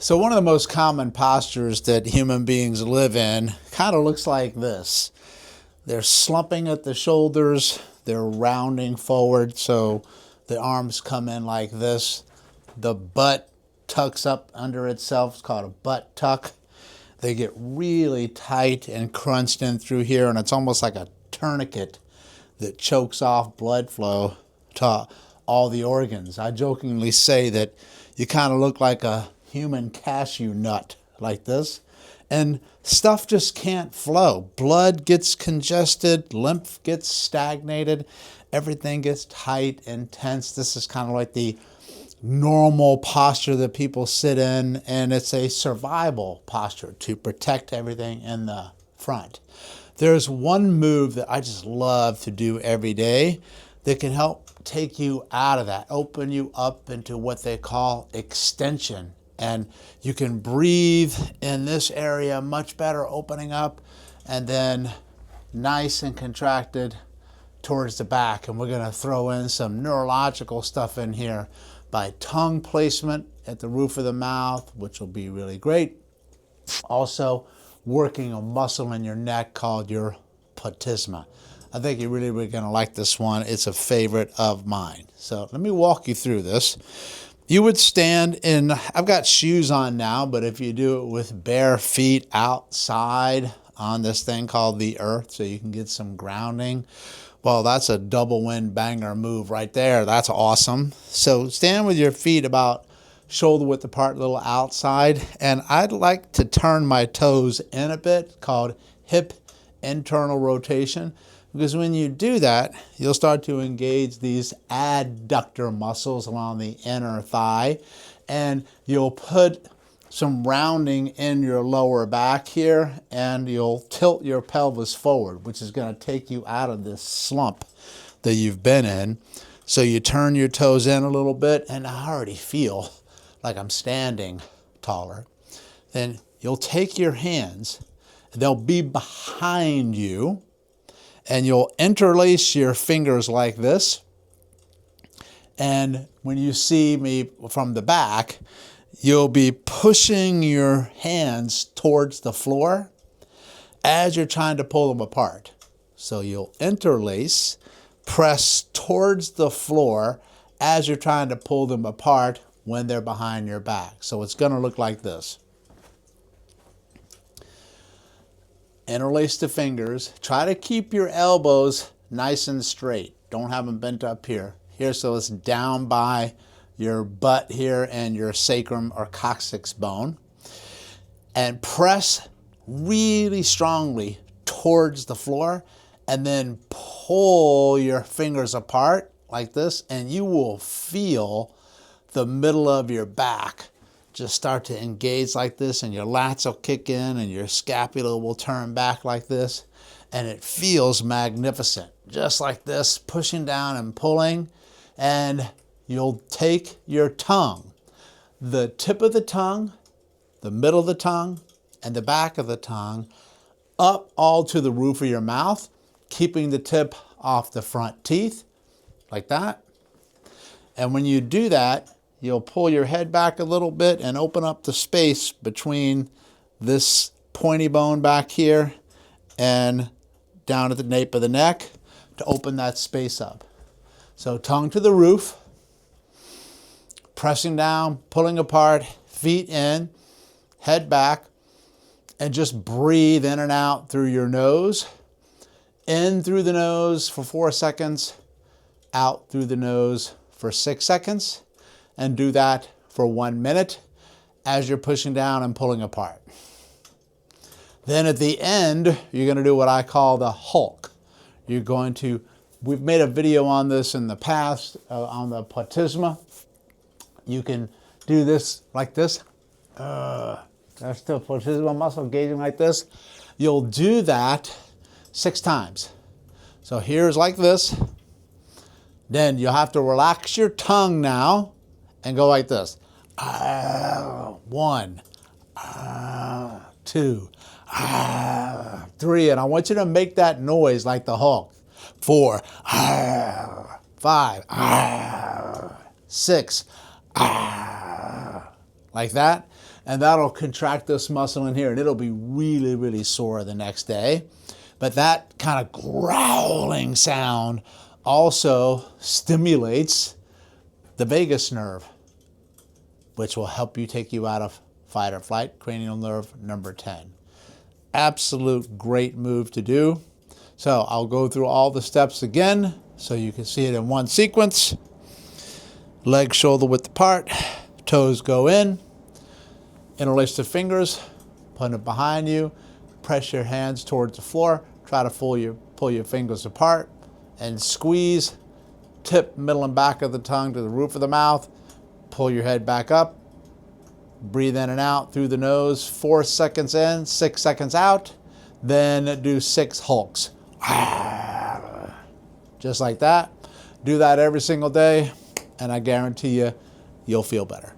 So one of the most common postures that human beings live in kind of looks like this. They're slumping at the shoulders, they're rounding forward, so the arms come in like this. The butt tucks up under itself, it's called a butt tuck. They get really tight and crunched in through here, and it's almost like a tourniquet that chokes off blood flow to all the organs. I jokingly say that you kind of look like a human cashew nut like this, and stuff just can't flow. Blood gets congested, lymph gets stagnated, everything gets tight and tense. This is kind of like the normal posture that people sit in, and it's a survival posture to protect everything in the front. There's one move that I just love to do every day that can help take you out of that, open you up into what they call extension. And you can breathe in this area much better, opening up, and then nice and contracted towards the back. And we're going to throw in some neurological stuff in here by tongue placement at the roof of the mouth, which will be really great. Also, working a muscle in your neck called your platysma. I think you're really going to like this one. It's a favorite of mine. So let me walk you through this. You would stand in, I've got shoes on now, but if you do it with bare feet outside on this thing called the earth, so you can get some grounding, well, that's a double wind banger move right there. That's awesome. So stand with your feet about shoulder width apart, a little outside, and I'd like to turn my toes in a bit, called hip internal rotation. Because when you do that, you'll start to engage these adductor muscles along the inner thigh, and you'll put some rounding in your lower back here, and you'll tilt your pelvis forward, which is going to take you out of this slump that you've been in. So you turn your toes in a little bit, and I already feel like I'm standing taller. Then you'll take your hands, they'll be behind you, and you'll interlace your fingers like this. And when you see me from the back, you'll be pushing your hands towards the floor as you're trying to pull them apart. So you'll interlace, press towards the floor as you're trying to pull them apart when they're behind your back. So it's going to look like this. Interlace the fingers. Try to keep your elbows nice and straight. Don't have them bent up here. Here, so it's down by your butt here and your sacrum or coccyx bone. And press really strongly towards the floor, and then pull your fingers apart like this, and you will feel the middle of your back just start to engage like this, and your lats will kick in and your scapula will turn back like this, and it feels magnificent. Just like this, pushing down and pulling, and you'll take your tongue, the tip of the tongue, the middle of the tongue, and the back of the tongue up all to the roof of your mouth, keeping the tip off the front teeth, like that. And when you do that, you'll pull your head back a little bit and open up the space between this pointy bone back here and down at the nape of the neck to open that space up. So tongue to the roof, pressing down, pulling apart, feet in, head back, and just breathe in and out through your nose. In through the nose for 4 seconds, out through the nose for 6 seconds. And do that for 1 minute as you're pushing down and pulling apart. Then at the end, you're going to do what I call the Hulk. You're going to, we've made a video on this in the past, on the platysma. You can do this like this. That's the platysma muscle engaging like this. You'll do that 6 times. So here's like this. Then you'll have to relax your tongue now and go like this. 1, 2, 3. And I want you to make that noise like the Hulk. 4, 5, 6, like that. And that'll contract this muscle in here, and it'll be really, really sore the next day. But that kind of growling sound also stimulates the vagus nerve, which will help you take you out of fight or flight, cranial nerve number 10. Absolute great move to do. So I'll go through all the steps again so you can see it in one sequence. Legs shoulder width apart, toes go in, interlace the fingers, put it behind you, press your hands towards the floor, try to pull your fingers apart and squeeze, tip middle and back of the tongue to the roof of the mouth, pull your head back up, breathe in and out through the nose, 4 seconds in, 6 seconds out, then do 6 hulks. Just like that. Do that every single day, and I guarantee you, you'll feel better.